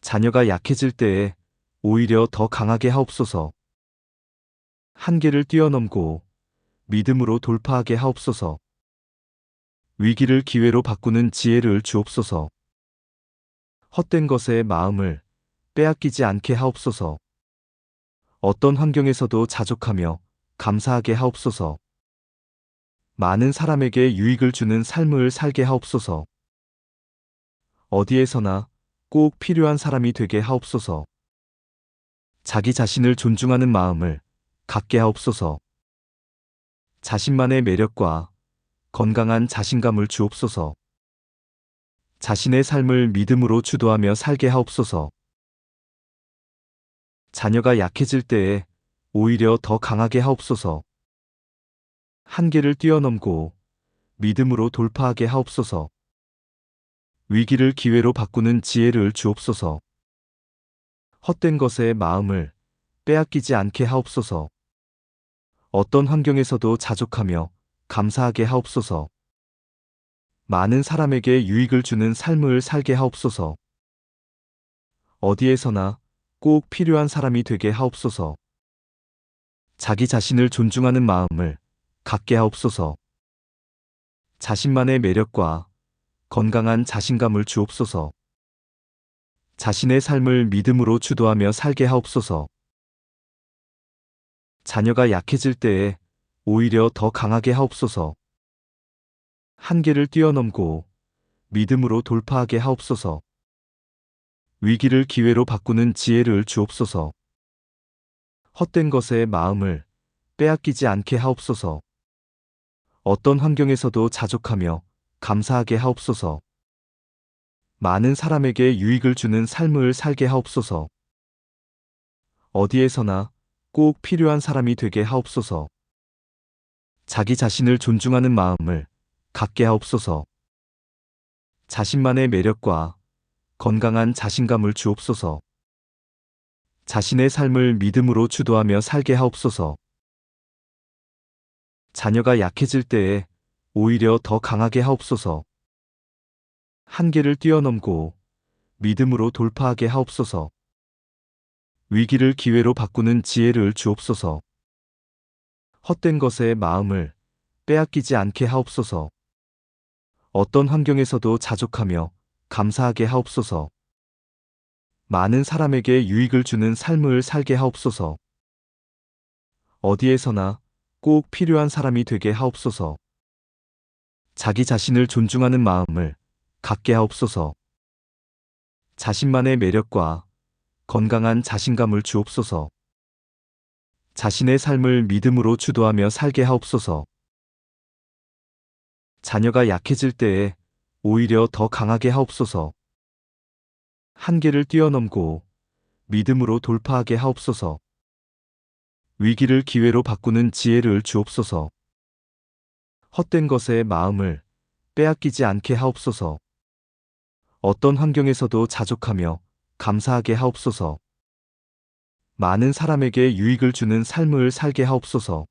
자녀가 약해질 때에 오히려 더 강하게 하옵소서. 한계를 뛰어넘고 믿음으로 돌파하게 하옵소서. 위기를 기회로 바꾸는 지혜를 주옵소서. 헛된 것에 마음을 빼앗기지 않게 하옵소서. 어떤 환경에서도 자족하며 감사하게 하옵소서. 많은 사람에게 유익을 주는 삶을 살게 하옵소서. 어디에서나 꼭 필요한 사람이 되게 하옵소서. 자기 자신을 존중하는 마음을 갖게 하옵소서. 자신만의 매력과 건강한 자신감을 주옵소서. 자신의 삶을 믿음으로 주도하며 살게 하옵소서. 자녀가 약해질 때에 오히려 더 강하게 하옵소서. 한계를 뛰어넘고 믿음으로 돌파하게 하옵소서. 위기를 기회로 바꾸는 지혜를 주옵소서. 헛된 것에 마음을 빼앗기지 않게 하옵소서. 어떤 환경에서도 자족하며 감사하게 하옵소서. 많은 사람에게 유익을 주는 삶을 살게 하옵소서. 어디에서나 꼭 필요한 사람이 되게 하옵소서. 자기 자신을 존중하는 마음을 갖게 하옵소서. 자신만의 매력과 건강한 자신감을 주옵소서. 자신의 삶을 믿음으로 주도하며 살게 하옵소서. 자녀가 약해질 때에 오히려 더 강하게 하옵소서. 한계를 뛰어넘고 믿음으로 돌파하게 하옵소서. 위기를 기회로 바꾸는 지혜를 주옵소서. 헛된 것에 마음을 빼앗기지 않게 하옵소서. 어떤 환경에서도 자족하며 감사하게 하옵소서. 많은 사람에게 유익을 주는 삶을 살게 하옵소서. 어디에서나 꼭 필요한 사람이 되게 하옵소서. 자기 자신을 존중하는 마음을 갖게 하옵소서. 자신만의 매력과 건강한 자신감을 주옵소서. 자신의 삶을 믿음으로 주도하며 살게 하옵소서. 자녀가 약해질 때에 오히려 더 강하게 하옵소서. 한계를 뛰어넘고 믿음으로 돌파하게 하옵소서. 위기를 기회로 바꾸는 지혜를 주옵소서. 헛된 것에 마음을 빼앗기지 않게 하옵소서. 어떤 환경에서도 자족하며 감사하게 하옵소서. 많은 사람에게 유익을 주는 삶을 살게 하옵소서. 어디에서나 꼭 필요한 사람이 되게 하옵소서. 자기 자신을 존중하는 마음을 갖게 하옵소서. 자신만의 매력과 건강한 자신감을 주옵소서. 자신의 삶을 믿음으로 주도하며 살게 하옵소서. 자녀가 약해질 때에 오히려 더 강하게 하옵소서. 한계를 뛰어넘고 믿음으로 돌파하게 하옵소서. 위기를 기회로 바꾸는 지혜를 주옵소서. 헛된 것에 마음을 빼앗기지 않게 하옵소서. 어떤 환경에서도 자족하며 감사하게 하옵소서. 많은 사람에게 유익을 주는 삶을 살게 하옵소서.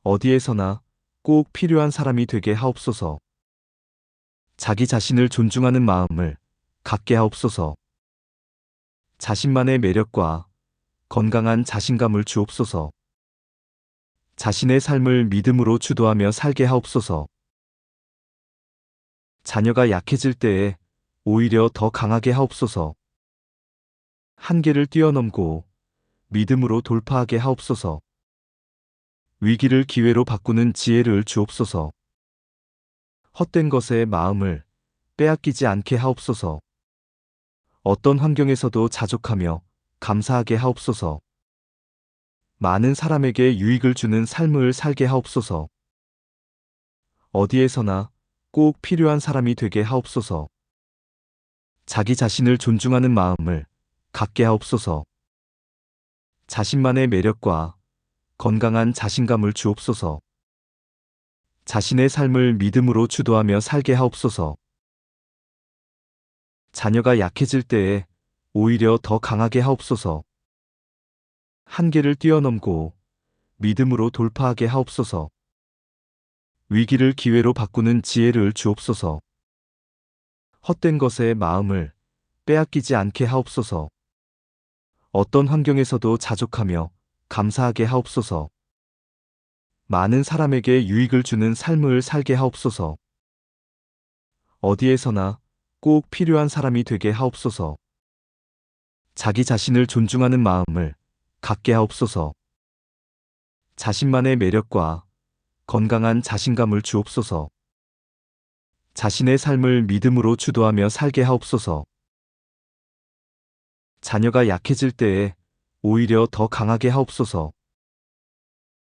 어디에서나 꼭 필요한 사람이 되게 하옵소서. 자기 자신을 존중하는 마음을 갖게 하옵소서. 자신만의 매력과 건강한 자신감을 주옵소서. 자신의 삶을 믿음으로 주도하며 살게 하옵소서. 자녀가 약해질 때에 오히려 더 강하게 하옵소서. 한계를 뛰어넘고 믿음으로 돌파하게 하옵소서. 위기를 기회로 바꾸는 지혜를 주옵소서. 헛된 것에 마음을 빼앗기지 않게 하옵소서. 자기 자신을 존중하는 마음을 갖게 하옵소서. 자신의 삶을 믿음으로 주도하며 살게 하옵소서. 자녀가 약해질 때에 오히려 더 강하게 하옵소서. 한계를 뛰어넘고 믿음으로 돌파하게 하옵소서. 위기를 기회로 바꾸는 지혜를 주옵소서. 헛된 것에 마음을 빼앗기지 않게 하옵소서. 어떤 환경에서도 자족하며 감사하게 하옵소서. 많은 사람에게 유익을 주는 삶을 살게 하옵소서. 어디에서나 꼭 필요한 사람이 되게 하옵소서. 자기 자신을 존중하는 마음을 갖게 하옵소서. 자신만의 매력과 건강한 자신감을 주옵소서. 자신의 삶을 믿음으로 주도하며 살게 하옵소서. 자녀가 약해질 때에 오히려 더 강하게 하옵소서. 한계를 뛰어넘고 믿음으로 돌파하게 하옵소서. 위기를 기회로 바꾸는 지혜를 주옵소서. 헛된 것에 마음을 빼앗기지 않게 하옵소서. 어떤 환경에서도 자족하며 감사하게 하옵소서. 많은 사람에게 유익을 주는 삶을 살게 하옵소서. 어디에서나 꼭 필요한 사람이 되게 하옵소서. 자기 자신을 존중하는 마음을 갖게 하옵소서. 자신만의 매력과 건강한 자신감을 주옵소서. 자신의 삶을 믿음으로 주도하며 살게 하옵소서. 자녀가 약해질 때에 오히려 더 강하게 하옵소서.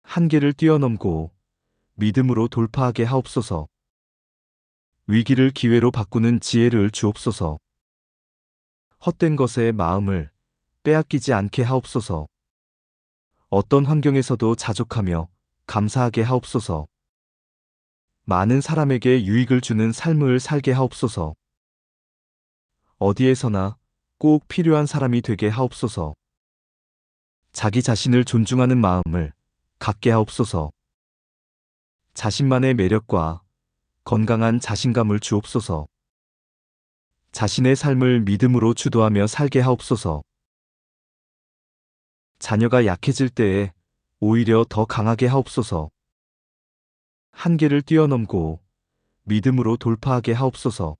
한계를 뛰어넘고 믿음으로 돌파하게 하옵소서. 위기를 기회로 바꾸는 지혜를 주옵소서. 헛된 것에 마음을 빼앗기지 않게 하옵소서. 어떤 환경에서도 자족하며 감사하게 하옵소서. 많은 사람에게 유익을 주는 삶을 살게 하옵소서. 어디에서나 꼭 필요한 사람이 되게 하옵소서. 자기 자신을 존중하는 마음을 갖게 하옵소서. 자신만의 매력과 건강한 자신감을 주옵소서. 자신의 삶을 믿음으로 주도하며 살게 하옵소서. 자녀가 약해질 때에 오히려 더 강하게 하옵소서. 한계를 뛰어넘고 믿음으로 돌파하게 하옵소서.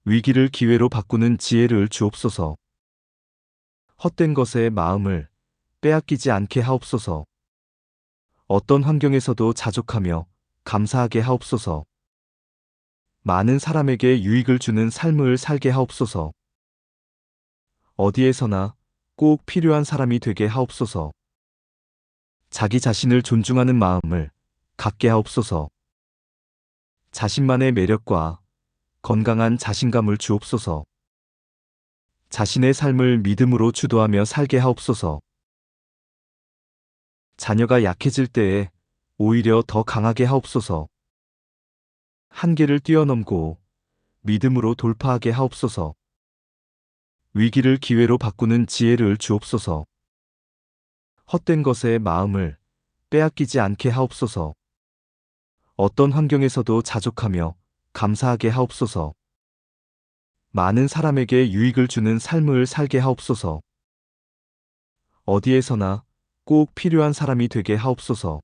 위기를 기회로 바꾸는 지혜를 주옵소서. 헛된 것에 마음을 빼앗기지 않게 하옵소서. 어떤 환경에서도 자족하며 감사하게 하옵소서. 많은 사람에게 유익을 주는 삶을 살게 하옵소서. 어디에서나 꼭 필요한 사람이 되게 하옵소서. 자기 자신을 존중하는 마음을 갖게 하옵소서. 자신만의 매력과 건강한 자신감을 주옵소서. 자신의 삶을 믿음으로 주도하며 살게 하옵소서. 자녀가 약해질 때에 오히려 더 강하게 하옵소서. 한계를 뛰어넘고 믿음으로 돌파하게 하옵소서. 위기를 기회로 바꾸는 지혜를 주옵소서. 헛된 것에 마음을 빼앗기지 않게 하옵소서. 어떤 환경에서도 자족하며 감사하게 하옵소서. 많은 사람에게 유익을 주는 삶을 살게 하옵소서. 어디에서나 꼭 필요한 사람이 되게 하옵소서.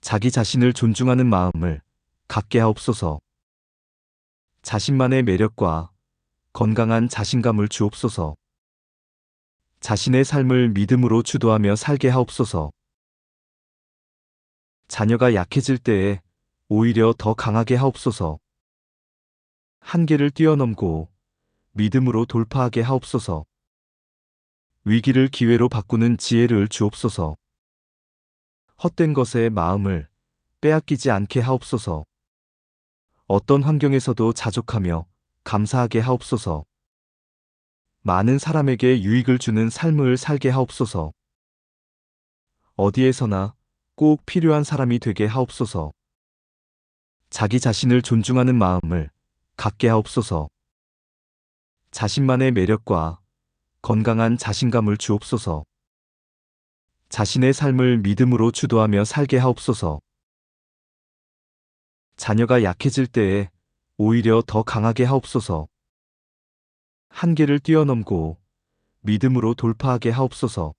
자기 자신을 존중하는 마음을 갖게 하옵소서. 자신만의 매력과 건강한 자신감을 주옵소서. 자신의 삶을 믿음으로 주도하며 살게 하옵소서. 자녀가 약해질 때에 오히려 더 강하게 하옵소서. 한계를 뛰어넘고 믿음으로 돌파하게 하옵소서. 위기를 기회로 바꾸는 지혜를 주옵소서. 헛된 것에 마음을 빼앗기지 않게 하옵소서. 어떤 환경에서도 자족하며 감사하게 하옵소서. 많은 사람에게 유익을 주는 삶을 살게 하옵소서. 어디에서나 꼭 필요한 사람이 되게 하옵소서. 자기 자신을 존중하는 마음을 갖게 하옵소서. 자신만의 매력과 건강한 자신감을 주옵소서. 자신의 삶을 믿음으로 주도하며 살게 하옵소서. 자녀가 약해질 때에 오히려 더 강하게 하옵소서. 한계를 뛰어넘고 믿음으로 돌파하게 하옵소서.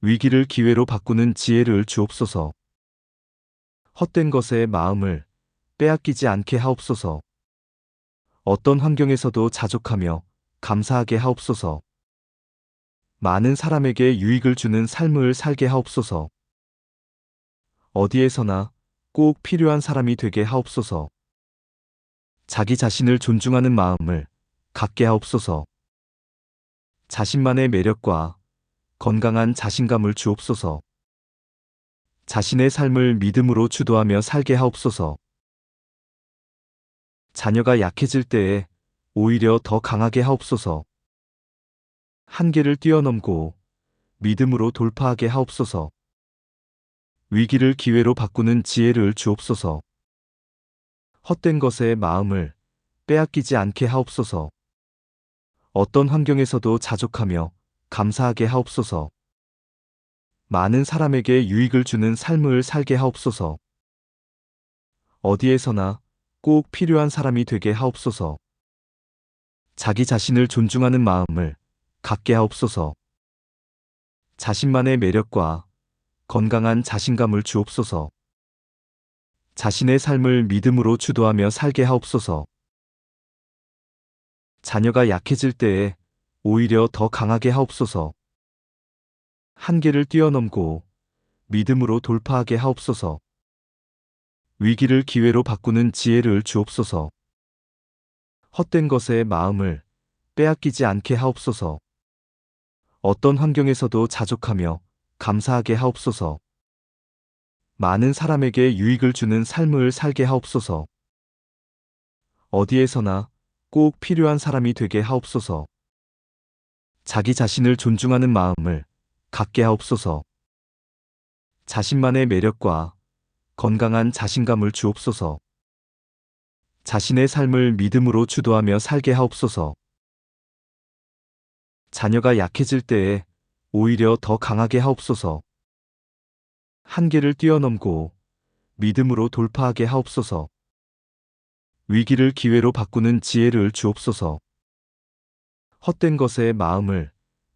위기를 기회로 바꾸는 지혜를 주옵소서. 헛된 것에 마음을 빼앗기지 않게 하옵소서. 어떤 환경에서도 자족하며 감사하게 하옵소서. 많은 사람에게 유익을 주는 삶을 살게 하옵소서. 어디에서나 꼭 필요한 사람이 되게 하옵소서. 자기 자신을 존중하는 마음을 갖게 하옵소서. 자신만의 매력과 건강한 자신감을 주옵소서. 자신의 삶을 믿음으로 주도하며 살게 하옵소서. 자녀가 약해질 때에 오히려 더 강하게 하옵소서. 한계를 뛰어넘고 믿음으로 돌파하게 하옵소서. 위기를 기회로 바꾸는 지혜를 주옵소서. 헛된 것에 마음을 빼앗기지 않게 하옵소서. 어떤 환경에서도 자족하며 감사하게 하옵소서. 많은 사람에게 유익을 주는 삶을 살게 하옵소서. 어디에서나 꼭 필요한 사람이 되게 하옵소서. 자기 자신을 존중하는 마음을 갖게 하옵소서. 자신만의 매력과 건강한 자신감을 주옵소서. 자신의 삶을 믿음으로 주도하며 살게 하옵소서. 자녀가 약해질 때에 오히려 더 강하게 하옵소서. 한계를 뛰어넘고 믿음으로 돌파하게 하옵소서. 위기를 기회로 바꾸는 지혜를 주옵소서. 헛된 것에 마음을 빼앗기지 않게 하옵소서. 어떤 환경에서도 자족하며 감사하게 하옵소서. 많은 사람에게 유익을 주는 삶을 살게 하옵소서. 어디에서나 꼭 필요한 사람이 되게 하옵소서. 자기 자신을 존중하는 마음을 갖게 하옵소서. 자신만의 매력과 건강한 자신감을 주옵소서. 자신의 삶을 믿음으로 주도하며 살게 하옵소서. 자녀가 약해질 때에 오히려 더 강하게 하옵소서. 한계를 뛰어넘고 믿음으로 돌파하게 하옵소서. 위기를 기회로 바꾸는 지혜를 주옵소서. 헛된 것에 마음을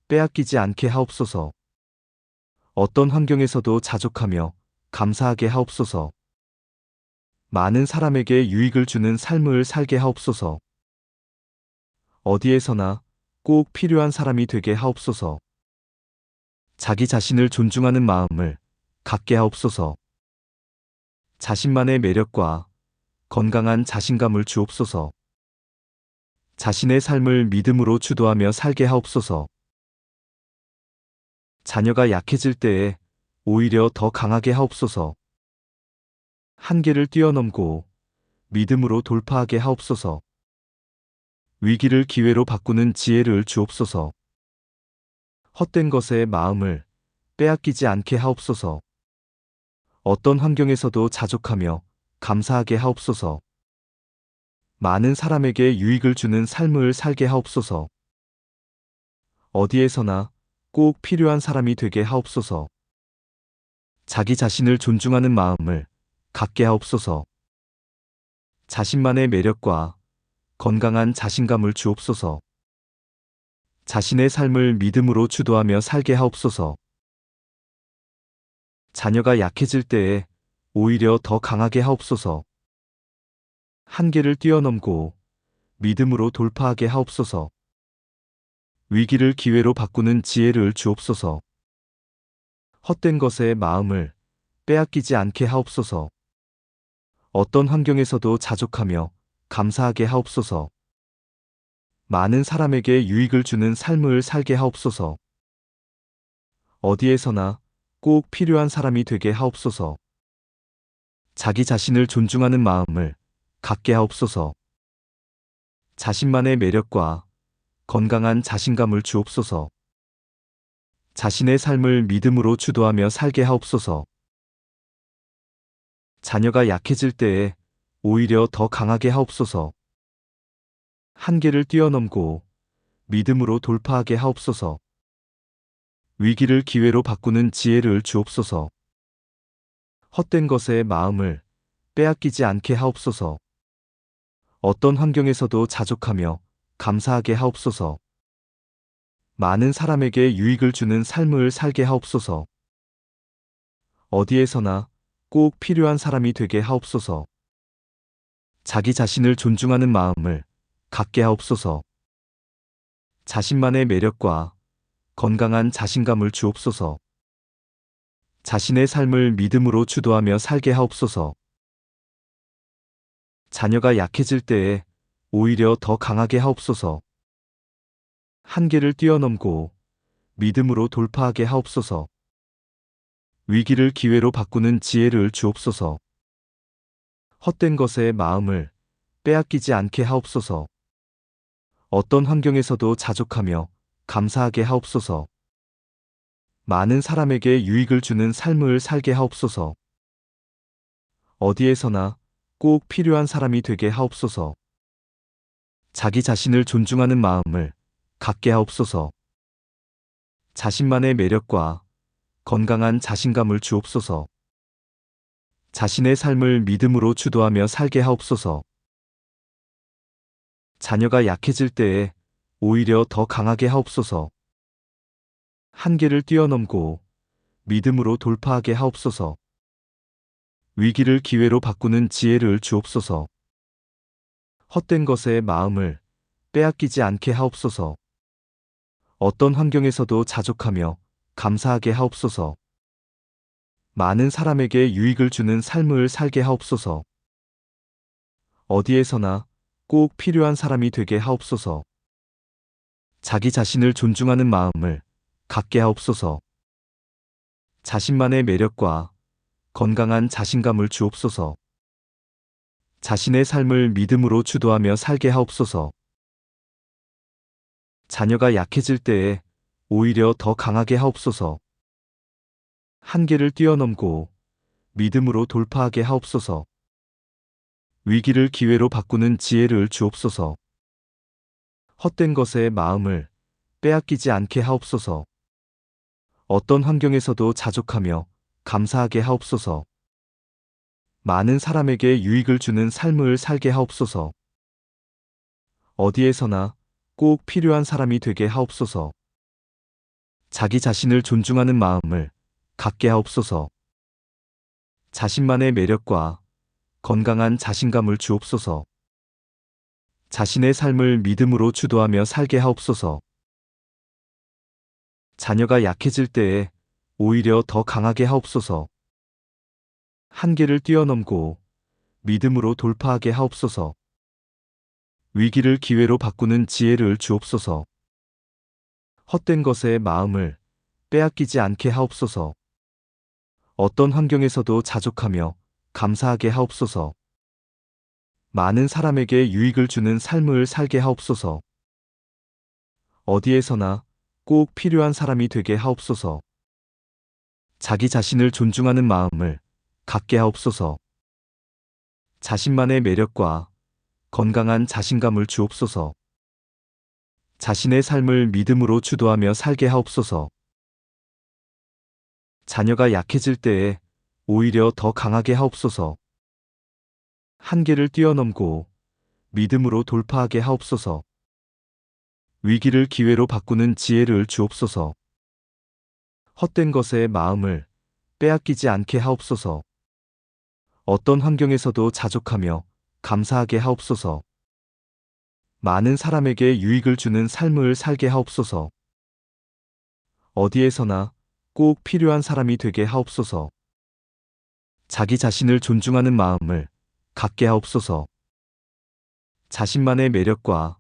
빼앗기지 않게 하옵소서. 어떤 환경에서도 자족하며 감사하게 하옵소서. 많은 사람에게 유익을 주는 삶을 살게 하옵소서. 어디에서나 꼭 필요한 사람이 되게 하옵소서. 자기 자신을 존중하는 마음을 갖게 하옵소서. 자신만의 매력과 건강한 자신감을 주옵소서. 자신의 삶을 믿음으로 주도하며 살게 하옵소서. 자녀가 약해질 때에 오히려 더 강하게 하옵소서. 한계를 뛰어넘고 믿음으로 돌파하게 하옵소서. 위기를 기회로 바꾸는 지혜를 주옵소서. 헛된 것에 마음을 빼앗기지 않게 하옵소서. 어떤 환경에서도 자족하며 감사하게 하옵소서. 많은 사람에게 유익을 주는 삶을 살게 하옵소서. 어디에서나 꼭 필요한 사람이 되게 하옵소서. 자기 자신을 존중하는 마음을 갖게 하옵소서. 자신만의 매력과 건강한 자신감을 주옵소서. 자신의 삶을 믿음으로 주도하며 살게 하옵소서. 자녀가 약해질 때에 오히려 더 강하게 하옵소서. 한계를 뛰어넘고 믿음으로 돌파하게 하옵소서. 위기를 기회로 바꾸는 지혜를 주옵소서. 헛된 것에 마음을 빼앗기지 않게 하옵소서. 어떤 환경에서도 자족하며 감사하게 하옵소서. 많은 사람에게 유익을 주는 삶을 살게 하옵소서. 어디에서나 꼭 필요한 사람이 되게 하옵소서. 자기 자신을 존중하는 마음을 갖게 하옵소서. 자신만의 매력과 건강한 자신감을 주옵소서. 자신의 삶을 믿음으로 주도하며 살게 하옵소서. 자녀가 약해질 때에 오히려 더 강하게 하옵소서. 한계를 뛰어넘고 믿음으로 돌파하게 하옵소서. 위기를 기회로 바꾸는 지혜를 주옵소서. 헛된 것에 마음을 빼앗기지 않게 하옵소서. 어떤 환경에서도 자족하며 감사하게 하옵소서. 많은 사람에게 유익을 주는 삶을 살게 하옵소서. 어디에서나 꼭 필요한 사람이 되게 하옵소서. 자기 자신을 존중하는 마음을 갖게 하옵소서. 자신만의 매력과 건강한 자신감을 주옵소서. 자신의 삶을 믿음으로 주도하며 살게 하옵소서. 자녀가 약해질 때에 오히려 더 강하게 하옵소서. 한계를 뛰어넘고 믿음으로 돌파하게 하옵소서. 위기를 기회로 바꾸는 지혜를 주옵소서. 헛된 것에 마음을 빼앗기지 않게 하옵소서. 어떤 환경에서도 자족하며 감사하게 하옵소서. 많은 사람에게 유익을 주는 삶을 살게 하옵소서. 어디에서나 꼭 필요한 사람이 되게 하옵소서. 자기 자신을 존중하는 마음을 갖게 하옵소서. 자신만의 매력과 건강한 자신감을 주옵소서. 자신의 삶을 믿음으로 주도하며 살게 하옵소서. 자녀가 약해질 때에 오히려 더 강하게 하옵소서. 한계를 뛰어넘고 믿음으로 돌파하게 하옵소서. 위기를 기회로 바꾸는 지혜를 주옵소서. 헛된 것에 마음을 빼앗기지 않게 하옵소서. 어떤 환경에서도 자족하며 감사하게 하옵소서. 많은 사람에게 유익을 주는 삶을 살게 하옵소서. 어디에서나 꼭 필요한 사람이 되게 하옵소서. 자기 자신을 존중하는 마음을 갖게 하옵소서. 자신만의 매력과 건강한 자신감을 주옵소서. 자신의 삶을 믿음으로 주도하며 살게 하옵소서. 자녀가 약해질 때에 오히려 더 강하게 하옵소서. 한계를 뛰어넘고 믿음으로 돌파하게 하옵소서. 위기를 기회로 바꾸는 지혜를 주옵소서. 헛된 것에 마음을 빼앗기지 않게 하옵소서. 어떤 환경에서도 자족하며 감사하게 하옵소서. 많은 사람에게 유익을 주는 삶을 살게 하옵소서. 어디에서나 꼭 필요한 사람이 되게 하옵소서. 자기 자신을 존중하는 마음을 갖게 하옵소서. 자신만의 매력과 건강한 자신감을 주옵소서. 자신의 삶을 믿음으로 주도하며 살게 하옵소서. 자녀가 약해질 때에 오히려 더 강하게 하옵소서. 한계를 뛰어넘고 믿음으로 돌파하게 하옵소서. 위기를 기회로 바꾸는 지혜를 주옵소서. 헛된 것에 마음을 빼앗기지 않게 하옵소서. 어떤 환경에서도 자족하며 감사하게 하옵소서. 많은 사람에게 유익을 주는 삶을 살게 하옵소서. 어디에서나 꼭 필요한 사람이 되게 하옵소서. 자기 자신을 존중하는 마음을 갖게 하옵소서. 자신만의 매력과 건강한 자신감을 주옵소서. 자신의 삶을 믿음으로 주도하며 살게 하옵소서. 자녀가 약해질 때에 오히려 더 강하게 하옵소서. 한계를 뛰어넘고 믿음으로 돌파하게 하옵소서. 위기를 기회로 바꾸는 지혜를 주옵소서. 헛된 것에 마음을 빼앗기지 않게 하옵소서. 어떤 환경에서도 자족하며 감사하게 하옵소서. 많은 사람에게 유익을 주는 삶을 살게 하옵소서. 어디에서나 꼭 필요한 사람이 되게 하옵소서. 자기 자신을 존중하는 마음을 갖게 하옵소서. 자신만의 매력과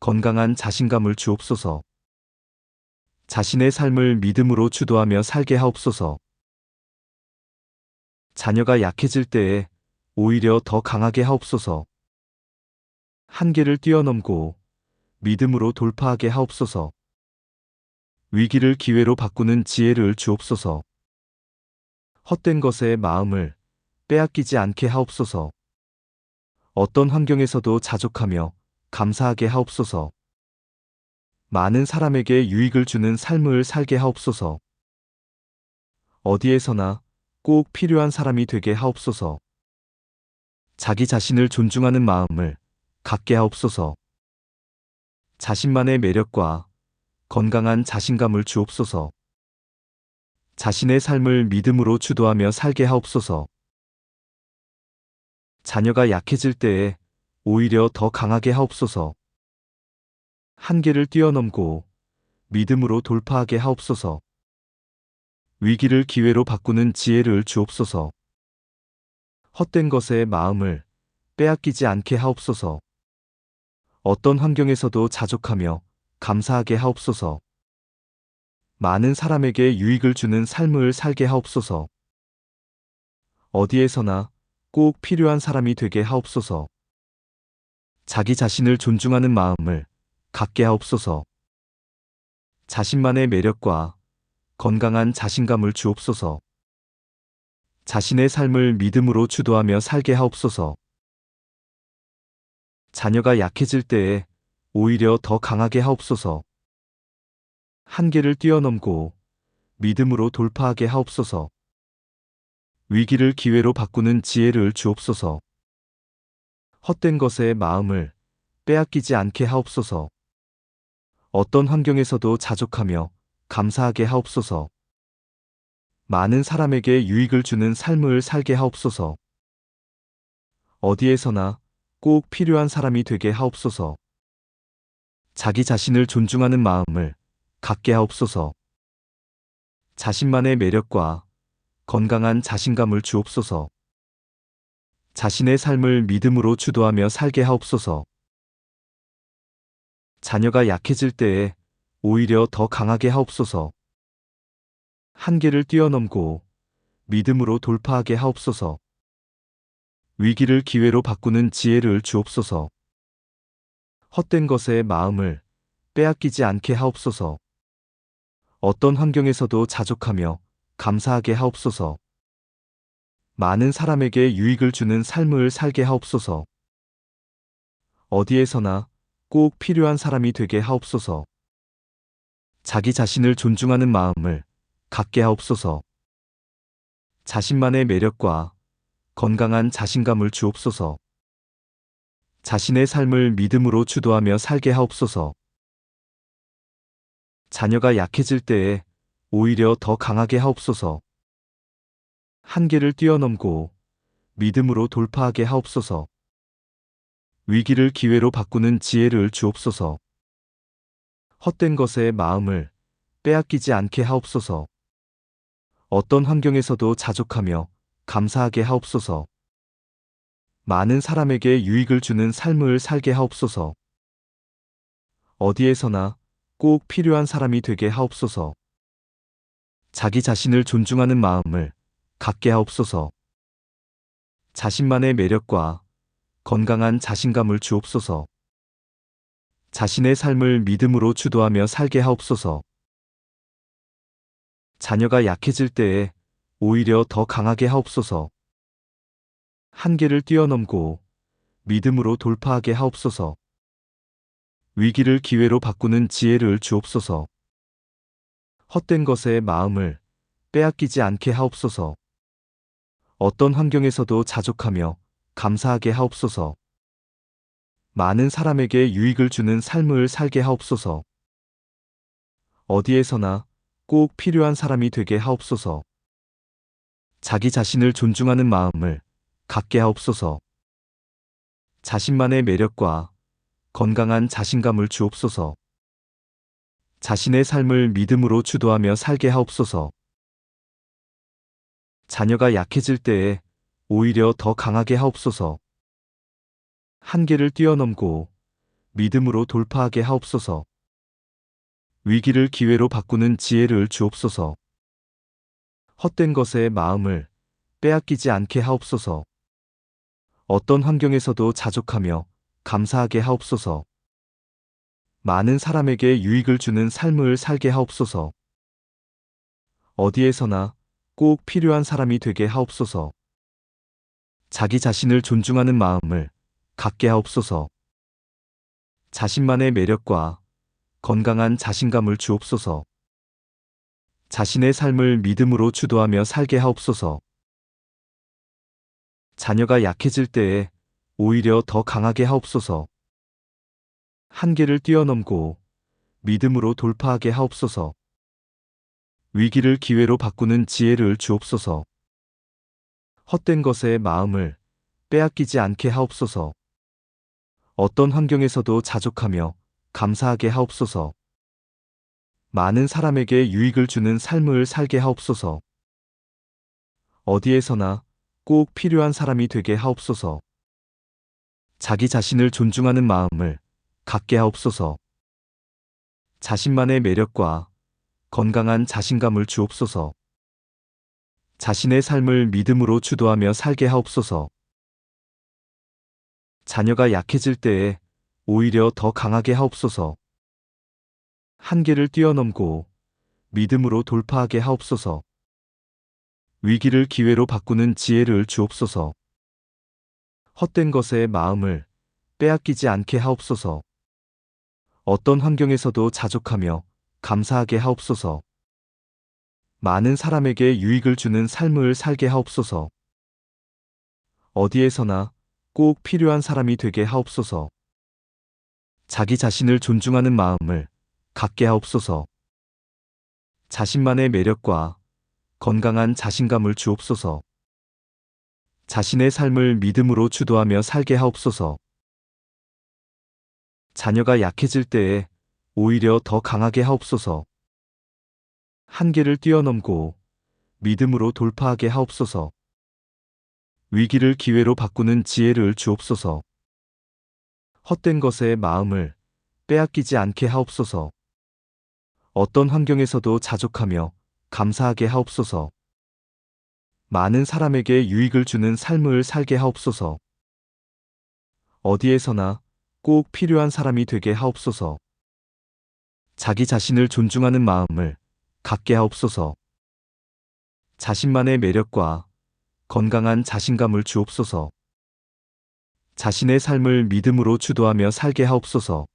건강한 자신감을 주옵소서. 자신의 삶을 믿음으로 주도하며 살게 하옵소서. 자녀가 약해질 때에 오히려 더 강하게 하옵소서. 한계를 뛰어넘고 믿음으로 돌파하게 하옵소서. 위기를 기회로 바꾸는 지혜를 주옵소서. 헛된 것에 마음을 빼앗기지 않게 하옵소서. 어떤 환경에서도 자족하며 감사하게 하옵소서. 많은 사람에게 유익을 주는 삶을 살게 하옵소서. 어디에서나 꼭 필요한 사람이 되게 하옵소서. 자기 자신을 존중하는 마음을 갖게 하옵소서. 자신만의 매력과 건강한 자신감을 주옵소서. 자신의 삶을 믿음으로 주도하며 살게 하옵소서. 자녀가 약해질 때에 오히려 더 강하게 하옵소서. 한계를 뛰어넘고 믿음으로 돌파하게 하옵소서. 위기를 기회로 바꾸는 지혜를 주옵소서. 헛된 것에 마음을 빼앗기지 않게 하옵소서. 자기 자신을 존중하는 마음을 갖게 하옵소서. 자신의 삶을 믿음으로 주도하며 살게 하옵소서. 자녀가 약해질 때에 오히려 더 강하게 하옵소서. 한계를 뛰어넘고 믿음으로 돌파하게 하옵소서. 위기를 기회로 바꾸는 지혜를 주옵소서. 헛된 것에 마음을 빼앗기지 않게 하옵소서. 어떤 환경에서도 자족하며 감사하게 하옵소서. 많은 사람에게 유익을 주는 삶을 살게 하옵소서. 어디에서나 꼭 필요한 사람이 되게 하옵소서. 자기 자신을 존중하는 마음을 갖게 하옵소서. 자신만의 매력과 건강한 자신감을 주옵소서. 자신의 삶을 믿음으로 주도하며 살게 하옵소서. 자녀가 약해질 때에 오히려 더 강하게 하옵소서. 한계를 뛰어넘고 믿음으로 돌파하게 하옵소서. 위기를 기회로 바꾸는 지혜를 주옵소서. 헛된 것에 마음을 빼앗기지 않게 하옵소서. 어떤 환경에서도 자족하며 감사하게 하옵소서. 많은 사람에게 유익을 주는 삶을 살게 하옵소서. 어디에서나 꼭 필요한 사람이 되게 하옵소서. 자기 자신을 존중하는 마음을 갖게 하옵소서. 자신만의 매력과 건강한 자신감을 주옵소서. 자신의 삶을 믿음으로 주도하며 살게 하옵소서. 자녀가 약해질 때에 오히려 더 강하게 하옵소서. 한계를 뛰어넘고 믿음으로 돌파하게 하옵소서. 위기를 기회로 바꾸는 지혜를 주옵소서. 헛된 것에 마음을 빼앗기지 않게 하옵소서. 어떤 환경에서도 자족하며 감사하게 하옵소서. 많은 사람에게 유익을 주는 삶을 살게 하옵소서. 어디에서나 꼭 필요한 사람이 되게 하옵소서. 자기 자신을 존중하는 마음을 갖게 하옵소서. 자신만의 매력과 건강한 자신감을 주옵소서. 자신의 삶을 믿음으로 주도하며 살게 하옵소서. 자녀가 약해질 때에 오히려 더 강하게 하옵소서. 한계를 뛰어넘고 믿음으로 돌파하게 하옵소서. 위기를 기회로 바꾸는 지혜를 주옵소서. 헛된 것에 마음을 빼앗기지 않게 하옵소서. 어떤 환경에서도 자족하며 감사하게 하옵소서. 많은 사람에게 유익을 주는 삶을 살게 하옵소서. 어디에서나 꼭 필요한 사람이 되게 하옵소서. 자기 자신을 존중하는 마음을 갖게 하옵소서. 자신만의 매력과 건강한 자신감을 주옵소서. 자신의 삶을 믿음으로 주도하며 살게 하옵소서. 자녀가 약해질 때에 오히려 더 강하게 하옵소서. 한계를 뛰어넘고 믿음으로 돌파하게 하옵소서. 위기를 기회로 바꾸는 지혜를 주옵소서. 헛된 것에 마음을 빼앗기지 않게 하옵소서. 어떤 환경에서도 자족하며 감사하게 하옵소서. 많은 사람에게 유익을 주는 삶을 살게 하옵소서. 어디에서나 꼭 필요한 사람이 되게 하옵소서. 자기 자신을 존중하는 마음을 갖게 하옵소서. 자신만의 매력과 건강한 자신감을 주옵소서. 자신의 삶을 믿음으로 주도하며 살게 하옵소서. 자녀가 약해질 때에 오히려 더 강하게 하옵소서. 한계를 뛰어넘고 믿음으로 돌파하게 하옵소서. 위기를 기회로 바꾸는 지혜를 주옵소서. 헛된 것에 마음을 빼앗기지 않게 하옵소서. 어떤 환경에서도 자족하며 감사하게 하옵소서. 많은 사람에게 유익을 주는 삶을 살게 하옵소서. 어디에서나 꼭 필요한 사람이 되게 하옵소서. 자기 자신을 존중하는 마음을 갖게 하옵소서. 자신만의 매력과 건강한 자신감을 주옵소서. 자신의 삶을 믿음으로 주도하며 살게 하옵소서. 자녀가 약해질 때에 오히려 더 강하게 하옵소서. 한계를 뛰어넘고 믿음으로 돌파하게 하옵소서. 위기를 기회로 바꾸는 지혜를 주옵소서. 헛된 것에 마음을 빼앗기지 않게 하옵소서. 어떤 환경에서도 자족하며 감사하게 하옵소서. 많은 사람에게 유익을 주는 삶을 살게 하옵소서. 어디에서나 꼭 필요한 사람이 되게 하옵소서. 자기 자신을 존중하는 마음을 갖게 하옵소서. 자신만의 매력과 건강한 자신감을 주옵소서. 자신의 삶을 믿음으로 주도하며 살게 하옵소서. 자녀가 약해질 때에 오히려 더 강하게 하옵소서. 한계를 뛰어넘고 믿음으로 돌파하게 하옵소서. 위기를 기회로 바꾸는 지혜를 주옵소서. 헛된 것에 마음을 빼앗기지 않게 하옵소서. 어떤 환경에서도 자족하며 감사하게 하옵소서. 많은 사람에게 유익을 주는 삶을 살게 하옵소서. 어디에서나 꼭 필요한 사람이 되게 하옵소서. 자기 자신을 존중하는 마음을 갖게 하옵소서. 자신만의 매력과 건강한 자신감을 주옵소서. 자신의 삶을 믿음으로 주도하며 살게 하옵소서. 자녀가 약해질 때에 오히려 더 강하게 하옵소서. 한계를 뛰어넘고 믿음으로 돌파하게 하옵소서. 위기를 기회로 바꾸는 지혜를 주옵소서. 헛된 것에 마음을 빼앗기지 않게 하옵소서. 어떤 환경에서도 자족하며 감사하게 하옵소서. 많은 사람에게 유익을 주는 삶을 살게 하옵소서. 어디에서나 꼭 필요한 사람이 되게 하옵소서. 자기 자신을 존중하는 마음을 갖게 하옵소서. 자신만의 매력과 건강한 자신감을 주옵소서. 자신의 삶을 믿음으로 주도하며 살게 하옵소서.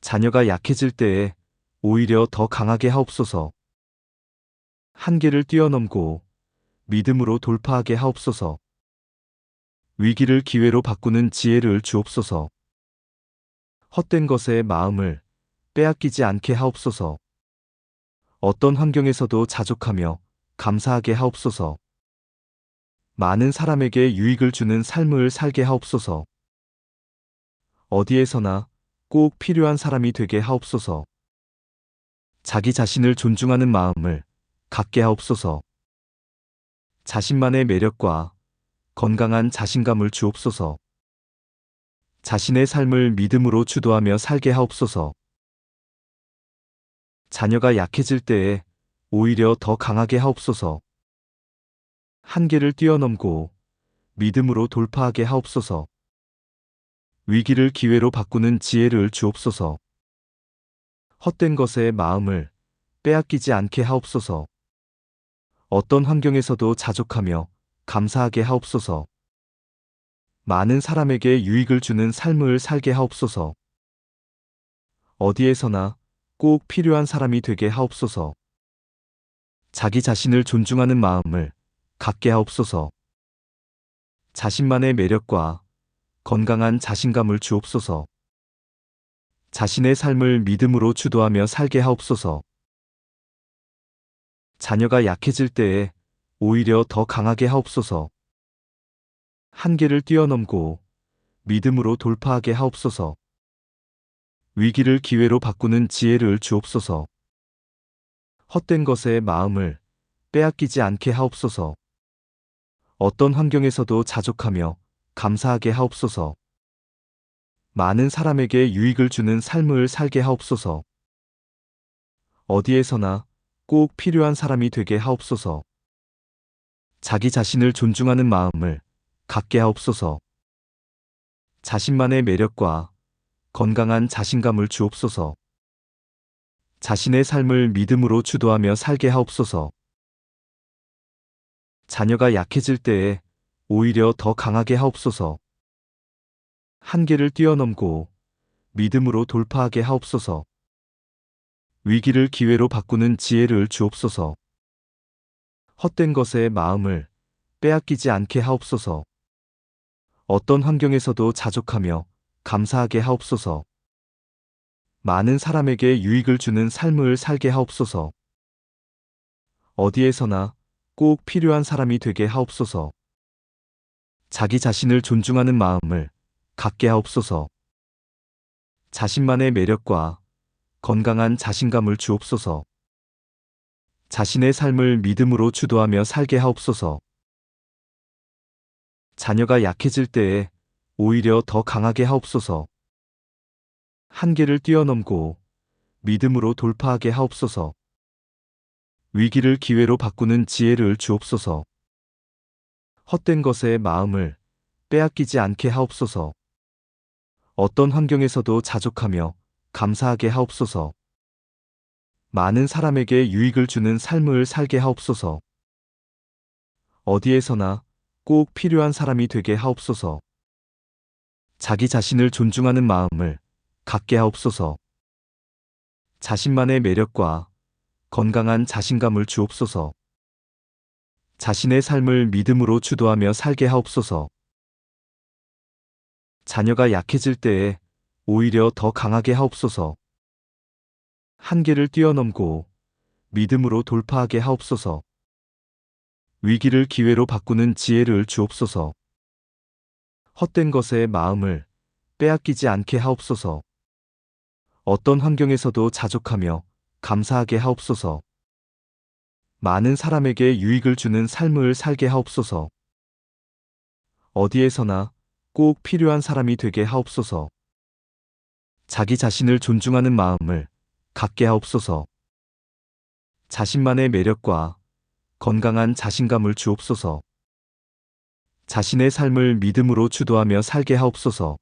자녀가 약해질 때에 오히려 더 강하게 하옵소서. 한계를 뛰어넘고 믿음으로 돌파하게 하옵소서. 위기를 기회로 바꾸는 지혜를 주옵소서. 헛된 것에 마음을 빼앗기지 않게 하옵소서. 어떤 환경에서도 자족하며 감사하게 하옵소서. 많은 사람에게 유익을 주는 삶을 살게 하옵소서. 어디에서나 꼭 필요한 사람이 되게 하옵소서. 자기 자신을 존중하는 마음을 갖게 하옵소서. 자신만의 매력과 건강한 자신감을 주옵소서. 자신의 삶을 믿음으로 주도하며 살게 하옵소서. 자녀가 약해질 때에 오히려 더 강하게 하옵소서. 한계를 뛰어넘고 믿음으로 돌파하게 하옵소서. 위기를 기회로 바꾸는 지혜를 주옵소서. 헛된 것에 마음을 빼앗기지 않게 하옵소서. 어떤 환경에서도 자족하며 감사하게 하옵소서. 많은 사람에게 유익을 주는 삶을 살게 하옵소서. 어디에서나 꼭 필요한 사람이 되게 하옵소서. 자기 자신을 존중하는 마음을 갖게 하옵소서. 자신만의 매력과 건강한 자신감을 주옵소서. 자신의 삶을 믿음으로 주도하며 살게 하옵소서. 자녀가 약해질 때에 오히려 더 강하게 하옵소서. 한계를 뛰어넘고 믿음으로 돌파하게 하옵소서. 위기를 기회로 바꾸는 지혜를 주옵소서. 헛된 것에 마음을 빼앗기지 않게 하옵소서. 어떤 환경에서도 자족하며 감사하게 하옵소서. 많은 사람에게 유익을 주는 삶을 살게 하옵소서. 어디에서나 꼭 필요한 사람이 되게 하옵소서. 자기 자신을 존중하는 마음을 갖게 하옵소서. 자신만의 매력과 건강한 자신감을 주옵소서. 자신의 삶을 믿음으로 주도하며 살게 하옵소서. 자녀가 약해질 때에 오히려 더 강하게 하옵소서. 한계를 뛰어넘고 믿음으로 돌파하게 하옵소서. 위기를 기회로 바꾸는 지혜를 주옵소서. 헛된 것에 마음을 빼앗기지 않게 하옵소서. 어떤 환경에서도 자족하며 감사하게 하옵소서. 많은 사람에게 유익을 주는 삶을 살게 하옵소서. 어디에서나 꼭 필요한 사람이 되게 하옵소서. 자기 자신을 존중하는 마음을 갖게 하옵소서. 자신만의 매력과 건강한 자신감을 주옵소서. 자신의 삶을 믿음으로 주도하며 살게 하옵소서. 자녀가 약해질 때에 오히려 더 강하게 하옵소서. 한계를 뛰어넘고 믿음으로 돌파하게 하옵소서. 위기를 기회로 바꾸는 지혜를 주옵소서. 헛된 것에 마음을 빼앗기지 않게 하옵소서. 어떤 환경에서도 자족하며 감사하게 하옵소서. 많은 사람에게 유익을 주는 삶을 살게 하옵소서. 어디에서나 꼭 필요한 사람이 되게 하옵소서. 자기 자신을 존중하는 마음을 갖게 하옵소서. 자신만의 매력과 건강한 자신감을 주옵소서. 자신의 삶을 믿음으로 주도하며 살게 하옵소서. 자녀가 약해질 때에 오히려 더 강하게 하옵소서. 한계를 뛰어넘고 믿음으로 돌파하게 하옵소서. 위기를 기회로 바꾸는 지혜를 주옵소서. 헛된 것에 마음을 빼앗기지 않게 하옵소서. 어떤 환경에서도 자족하며 감사하게 하옵소서. 많은 사람에게 유익을 주는 삶을 살게 하옵소서. 어디에서나 꼭 필요한 사람이 되게 하옵소서. 자기 자신을 존중하는 마음을 갖게 하옵소서. 자신만의 매력과 건강한 자신감을 주옵소서. 자신의 삶을 믿음으로 주도하며 살게 하옵소서.